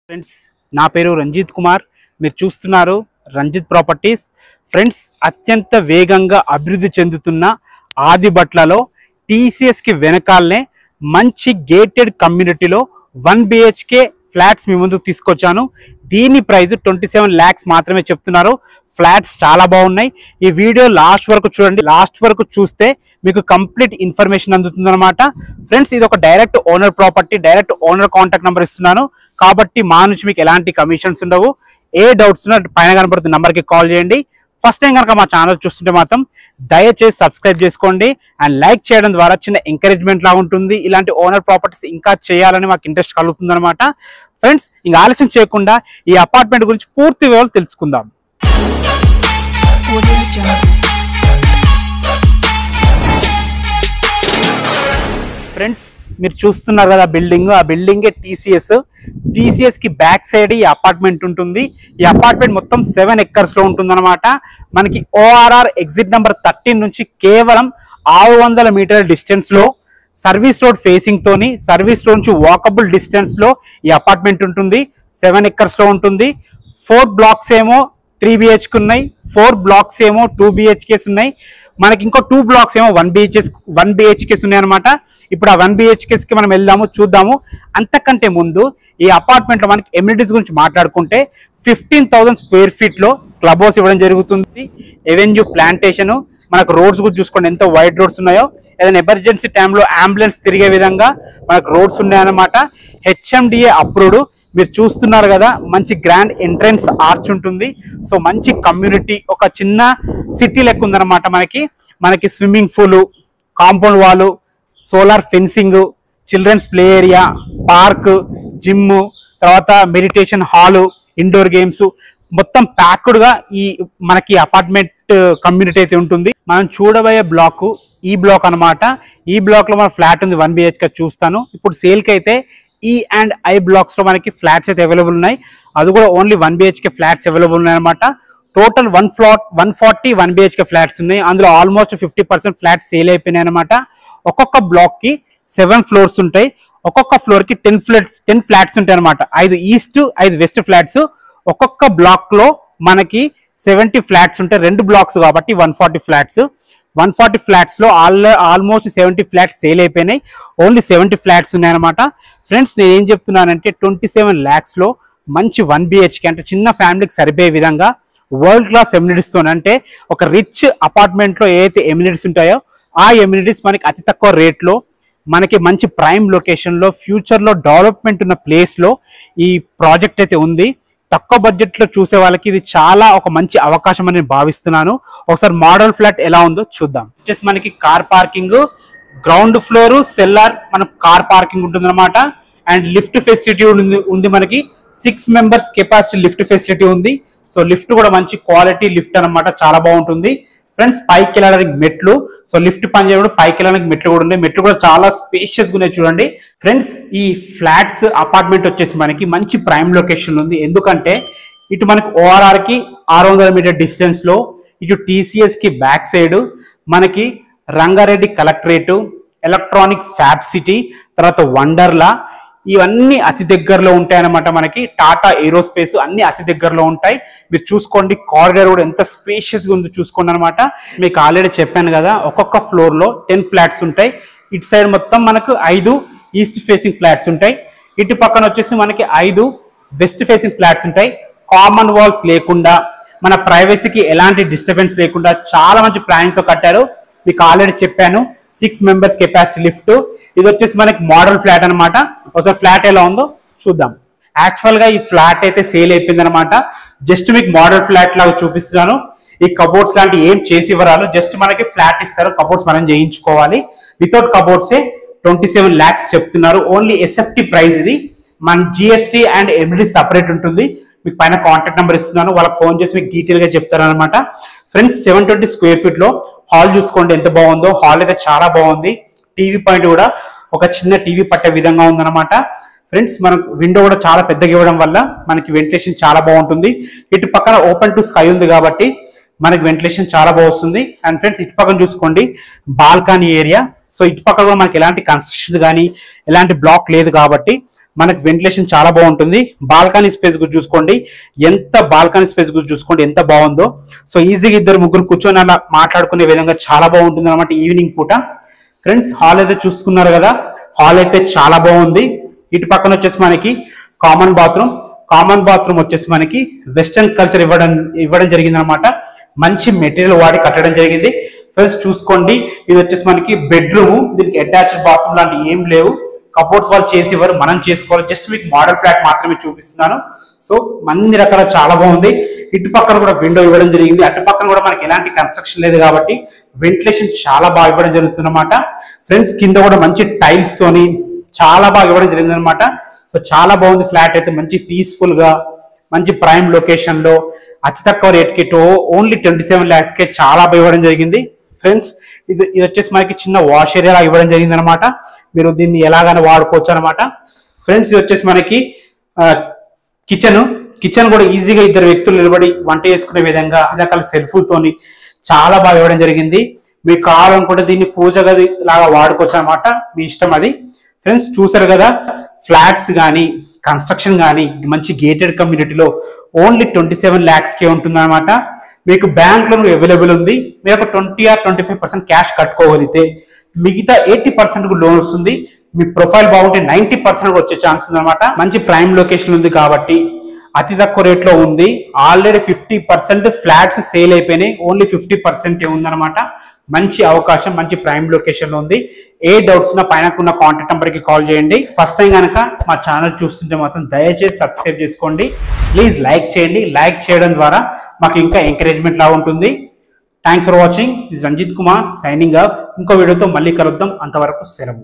Friends నా పేరు రంజిత్ కుమార్ మీరు చూస్తున్నారు రంజిత్ ప్రాపర్టీస్ ఫ్రెండ్స్ అత్యంత వేగంగా అభివృద్ధి చెందుతున్న ఆదిబట్లలో టీసీఎస్ కి వెనకాలనే మంచి గేటెడ్ కమ్యూనిటీలో 1 BHK ఫ్లాట్స్ మీ ముందుకు తీసుకొచ్చాను దీని ప్రైస్ 27 lakhs మాత్రమే చెప్తున్నారు ఫ్లాట్స్ చాలా బాగున్నాయి ఈ వీడియో లాస్ట్ వరకు చూడండి లాస్ట్ వరకు చూస్తే మీకు కంప్లీట్ ఇన్ఫర్మేషన్ అందుతుందన్నమాట ఫ్రెండ్స్ ఇది ఒక direct owner property direct owner contact number ఇస్తున్నాను కాబట్టి మా నుంచి మీకు ఎలాంటి కమిషన్స్ ఉండవు ఏ డౌట్స్ ఉన్నా పైన కనబడుతున్న నెంబర్ కి కాల్ చేయండి ఫస్ట్ టైం కనుక మా ఛానల్ చూస్తుంటే మాత్రం దయచేసి సబ్స్క్రైబ్ చేసుకోండి అండ్ లైక్ చేయడం ద్వారా చిన్న ఎంకరేజ్మెంట్ లా ఉంటుంది ఇలాంటి ఓనర్ ప్రాపర్టీస్ ఇంకా చేయాలని మాకు ఇంట్రెస్ట్ కలుగుతుంది అనమాట ఫ్రెండ్స్ ఇంకా ఆలస్యం చేయకుండా ఈ అపార్ట్మెంట్ గురించి పూర్తి వివరాలు తెలుసుకుందాం ఫ్రెండ్స్ మీరు చూస్తున్నారు కదా బిల్డింగ్ ఆ బిల్డింగే టీసీఎస్ కి బ్యాక్ సైడ్ ఈ అపార్ట్మెంట్ ఉంటుంది ఈ అపార్ట్మెంట్ మొత్తం 7 acres లో ఉంటుందన్నమాట మనకి ORR ఎగ్జిట్ నెంబర్ 13 నుంచి కేవలం 600 మీటర్ల డిస్టెన్స్ లో సర్వీస్ రోడ్ ఫేసింగ్ తోని సర్వీస్ రోడ్ నుంచి వాకబుల్ డిస్టెన్స్ లో ఈ అపార్ట్మెంట్ ఉంటుంది 7 acres లో ఉంటుంది 4 blocks ఏమో 3 BHK ఉన్నాయి 4 blocks ఏమో 2 BHKs ఉన్నాయి మనకి ఇంకో 2 blocks ఏమో 1 BHKs ఉన్నాయి అనమాట ఇప్పుడు ఆ 1 BHKs కి మనం వెళ్దాము చూద్దాము అంతకంటే ముందు ఈ అపార్ట్మెంట్ లో మనకి ఎమ్యూనిటీస్ గురించి మాట్లాడుకుంటే 15,000 square feet లో క్లబ్ హౌస్ ఇవ్వడం జరుగుతుంది ఎవెన్యూ ప్లాంటేషన్ మనకు రోడ్స్ గురించి చూసుకోండి ఎంత వైడ్ రోడ్స్ ఉన్నాయో ఏదైనా ఎమర్జెన్సీ టైంలో అంబులెన్స్ తిరిగే విధంగా మనకు రోడ్స్ ఉన్నాయన్నమాట HMDA అప్రూవ్డ్ మీరు చూస్తున్నారు కదా మంచి గ్రాండ్ ఎంట్రన్స్ ఆర్చ్ ఉంటుంది సో మంచి కమ్యూనిటీ ఒక చిన్న సిటీ లెక్క ఉందన్నమాట మనకి swimming pool compound wall solar fencing children's play area park gym తర్వాత మెడిటేషన్ హాల్ ఇండోర్ గేమ్స్ మొత్తం ప్యాక్డ్ గా ఈ మనకి అపార్ట్మెంట్ కమ్యూనిటీ అయితే ఉంటుంది మనం చూడబోయే బ్లాక్ ఈ బ్లాక్ అన్నమాట ఈ బ్లాక్ లో మన ఫ్లాట్ ఉంది 1 BHK చూస్తాను ఇప్పుడు సేల్ కి అయితే E and I బ్లాక్స్ లో మనకి ఫ్లాట్స్ అయితే అవైలబుల్ ఉన్నాయి అది కూడా ఓన్లీ 1 BHK ఫ్లాట్స్ అవైలబుల్ ఉన్నాయి అనమాట టోటల్ 140 1 BHK ఫ్లాట్స్ ఉన్నాయి అందులో ఆల్మోస్ట్ 50% ఫ్లాట్స్ సేల్ అయిపోయినాయి అనమాట ఒక్కొక్క బ్లాక్ కి 7 floors ఉంటాయి ఒక్కొక్క ఫ్లోర్ కి 10 ఫ్లాట్స్ ఉంటాయి అనమాట 5 ఈస్ట్ 5 వెస్ట్ ఫ్లాట్స్ ఒక్కొక్క బ్లాక్ లో మనకి 70 ఫ్లాట్స్ ఉంటాయి 2 blocks కాబట్టి 140 ఫ్లాట్స్ 140 ఫ్లాట్స్ లో ఆల్మోస్ట్ 70 ఫ్లాట్స్ సేల్ అయిపోయినాయి ఓన్లీ 70 ఫ్లాట్స్ ఉన్నాయన్నమాట ఫ్రెండ్స్ నేను ఏం చెప్తున్నానంటే 27 lakhs లో మంచి 1 BHK అంటే చిన్న ఫ్యామిలీకి సరిపోయే విధంగా వరల్డ్ క్లాస్ ఎమ్యూనిటీస్ తో అంటే ఒక రిచ్ అపార్ట్మెంట్ లో ఏదైతే ఎమ్యూనిటీస్ ఉంటాయో ఆ ఎమ్యూనిటీస్ మనకి అతి తక్కువ రేట్ లో మనకి మంచి ప్రైమ్ లొకేషన్ లో ఫ్యూచర్ లో డెవలప్మెంట్ ఉన్న ప్లేస్ లో ఈ ప్రాజెక్ట్ అయితే ఉంది తక్కువ బడ్జెట్ లో చూసే వాళ్ళకి ఇది చాలా ఒక మంచి అవకాశం అని భావిస్తున్నాను ఒకసారి మోడల్ ఫ్లాట్ ఎలా ఉందో చూద్దాం జస్ట్ మనకి car parking ground floor cellar మన కార్ పార్కింగ్ ఉంటుంది అనమాట అండ్ లిఫ్ట్ ఫెసిలిటీ ఉంది మనకి 6 members కెపాసిటీ లిఫ్ట్ ఫెసిలిటీ ఉంది సో లిఫ్ట్ కూడా మంచి క్వాలిటీ లిఫ్ట్ అనమాట చాలా బాగుంటుంది ఫ్రెండ్స్ పైకి వెళ్ళడానికి మెట్లు సో లిఫ్ట్ పని చేయడం పైకి వెళ్ళడానికి మెట్లు కూడా ఉన్నాయి మెట్లు కూడా చాలా స్పేషియస్ గా ఉన్నాయి చూడండి ఫ్రెండ్స్ ఈ ఫ్లాట్స్ అపార్ట్మెంట్ వచ్చేసి మనకి మంచి ప్రైమ్ లొకేషన్ ఉంది ఎందుకంటే ఇటు మనకి ORR కి 600 మీటర్ డిస్టెన్స్ లో ఇటు TCS కి బ్యాక్ సైడ్ మనకి Rangareddy collectorate electronic fab city తర్వాత వండర్లా ఇవన్నీ అతి దగ్గరలో ఉంటాయన్నమాట మనకి టాటా ఏరోస్పేస్ అన్ని అతి దగ్గరలో ఉంటాయి మీరు చూసుకోండి కారిడార్ కూడా ఎంత స్పేషియస్ గా ఉందో చూసుకోండి అనమాట మీకు ఆల్రెడీ చెప్పాను కదా ఒక్కొక్క ఫ్లోర్ లో 10 ఫ్లాట్స్ ఉంటాయి ఇటు సైడ్ మొత్తం మనకు 5 ఈస్ట్ ఫేసింగ్ ఫ్లాట్స్ ఉంటాయి ఇటు పక్కన వచ్చేసి మనకి 5 వెస్ట్ ఫేసింగ్ ఫ్లాట్స్ ఉంటాయి కామన్ వాల్స్ లేకుండా మన ప్రైవసీకి ఎలాంటి డిస్టర్బెన్స్ లేకుండా చాలా మంచి ప్లానింగ్ తో కట్టారు మీకు ఆల్రెడీ చెప్పాను 6 members కెపాసిటీ లిఫ్ట్ ఇది వచ్చేసి మనకి మోడల్ ఫ్లాట్ అనమాట ఒకసారి ఫ్లాట్ ఎలా ఉందో చూద్దాం యాక్చువల్ గా ఈ ఫ్లాట్ అయితే సేల్ అయిపోయింది అనమాట జస్ట్ మీకు మోడల్ ఫ్లాట్ లాగా చూపిస్తున్నాను ఈ కబోర్డ్స్ లాంటి ఏం చేసి ఇవ్వరాలు జస్ట్ మనకి ఫ్లాట్ ఇస్తారు కబోర్డ్స్ మనం చేయించుకోవాలి వితౌట్ కబోర్డ్స్ 27 lakhs చెప్తున్నారు ఓన్లీ SFT ప్రైస్ ఇది మన GST అండ్ ఎమ్యూనిటీ సపరేట్ ఉంటుంది మీకు పైన కాంటాక్ట్ నెంబర్ ఇస్తున్నాను వాళ్ళకి ఫోన్ చేసి మీకు డీటెయిల్ గా చెప్తారు అనమాట ఫ్రెండ్స్ 720 square feet లో హాల్ చూసుకోండి ఎంత బాగుందో హాల్ అయితే చాలా బాగుంది టీవీ పాయింట్ కూడా ఒక చిన్న టీవీ పట్టే విధంగా ఉందన్నమాట ఫ్రెండ్స్ మనకు విండో కూడా చాలా పెద్దగా ఇవ్వడం వల్ల మనకి వెంటిలేషన్ చాలా బాగుంటుంది ఇటు పక్కన ఓపెన్ టు స్కై ఉంది కాబట్టి మనకి వెంటిలేషన్ చాలా బాగుంటుంది అండ్ ఫ్రెండ్స్ ఇటు పక్కన చూసుకోండి బాల్కనీ ఏరియా సో ఇటు పక్కన కూడా మనకి ఎలాంటి కన్స్ట్రక్షన్స్ కానీ ఎలాంటి బ్లాక్ లేదు కాబట్టి మనకి వెంటిలేషన్ చాలా బాగుంటుంది. బాల్కనీ స్పేస్ గురించి చూసుకోండి, ఎంత బాగుందో. సో ఈజీగా ఇద్దరు ముగ్గురు కూర్చొని అలా మాట్లాడుకునే విధంగా చాలా బాగుంటుంది అనమాట ఈవినింగ్ పూట. ఫ్రెండ్స్ హాల్ అయితే చూసుకున్నారు కదా, హాల్ అయితే చాలా బాగుంది. ఇటు పక్కన వచ్చేసి మనకి కామన్ బాత్రూమ్ వచ్చేసి మనకి వెస్టర్న్ కల్చర్ ఇవ్వడం జరిగింది అనమాట. మంచి మెటీరియల్ వాడి కట్టడం జరిగింది. ఫ్రెండ్స్ చూసుకోండి, ఇది వచ్చేసి మనకి బెడ్రూమ్. దీనికి అటాచ్డ్ బాత్రూమ్ లాంటి ఏం లేవు. కబోర్డ్స్ వాళ్ళు చేసి ఇవ్వరు, మనం చేసుకోవాలి. జస్ట్ మీకు మోడల్ ఫ్లాట్ మాత్రమే చూపిస్తున్నాను. సో అన్ని రకాల చాలా బాగుంది. ఇటు పక్కన కూడా విండో ఇవ్వడం జరిగింది. అటు పక్కన కూడా మనకి ఎలాంటి కన్స్ట్రక్షన్ లేదు కాబట్టి వెంటిలేషన్ చాలా బాగా ఇవ్వడం జరుగుతుంది అనమాట. ఫ్రెండ్స్ కింద కూడా మంచి టైల్స్ తోని చాలా బాగా ఇవ్వడం జరిగింది అనమాట. సో చాలా బాగుంది ఫ్లాట్ అయితే. మంచి పీస్ఫుల్ గా, మంచి ప్రైమ్ లొకేషన్ లో, అతి తక్కువ రేట్ కి ఓన్లీ 27 lakhs కే చాలా బాగా ఇవ్వడం జరిగింది. ఫ్రెండ్స్ ఇది వచ్చేసి మనకి చిన్న వాష్ ఏరియా ఇవ్వడం జరిగింది అనమాట. మీరు దీన్ని ఎలాగైనా వాడుకోవచ్చు అనమాట. ఫ్రెండ్స్ ఇది వచ్చేసి మనకి కిచెన్ కూడా ఈజీగా ఇద్దరు వ్యక్తులు నిలబడి వంట చేసుకునే విధంగా రకాల సెల్ఫ్లతోని చాలా బాగా ఇవ్వడం జరిగింది. మీకు కావాలనుకుంటే దీన్ని పూజ గది లాగా వాడుకోవచ్చు అనమాట, మీ ఇష్టం అది. ఫ్రెండ్స్ చూసారు కదా, ఫ్లాట్స్ కానీ కన్స్ట్రక్షన్ కానీ మంచి గేటెడ్ కమ్యూనిటీలో ఓన్లీ 27 lakhs కే ఉంటుంది అనమాట. మీకు బ్యాంక్ లోన్ అవైలబుల్ ఉంది. మీరు ఒక 20 or 25% క్యాష్ కట్టుకోగలిగితే మిగతా 80% లోన్ వస్తుంది. మీ ప్రొఫైల్ బాగుంటే 90% వచ్చే ఛాన్స్ ఉంది అనమాట. మంచి ప్రైమ్ లొకేషన్ ఉంది కాబట్టి అతి తక్కువ రేట్ లో ఉంది. ఆల్రెడీ 50% ఫ్లాట్స్ సేల్ అయిపోయినాయి, ఓన్లీ 50% ఉందన్నమాట. మంచి అవకాశం, మంచి ప్రైమ్ లొకేషన్ లో ఉంది. ఏ డౌట్స్ నా పైన ఉన్న కాంటాక్ట్ నెంబర్ కి కాల్ చేయండి. ఫస్ట్ టైం కనుక మా ఛానల్ చూస్తుంటే మాత్రం దయచేసి సబ్స్క్రైబ్ చేసుకోండి. ప్లీజ్ లైక్ చేయండి. లైక్ చేయడం ద్వారా మాకు ఇంకా ఎంకరేజ్మెంట్ లా ఉంటుంది. Thanks for watching. This Ranjit Kumar signing off. ఇంకో వీడియోతో మళ్ళీ కలుద్దాం. అంతవరకు సెలవు.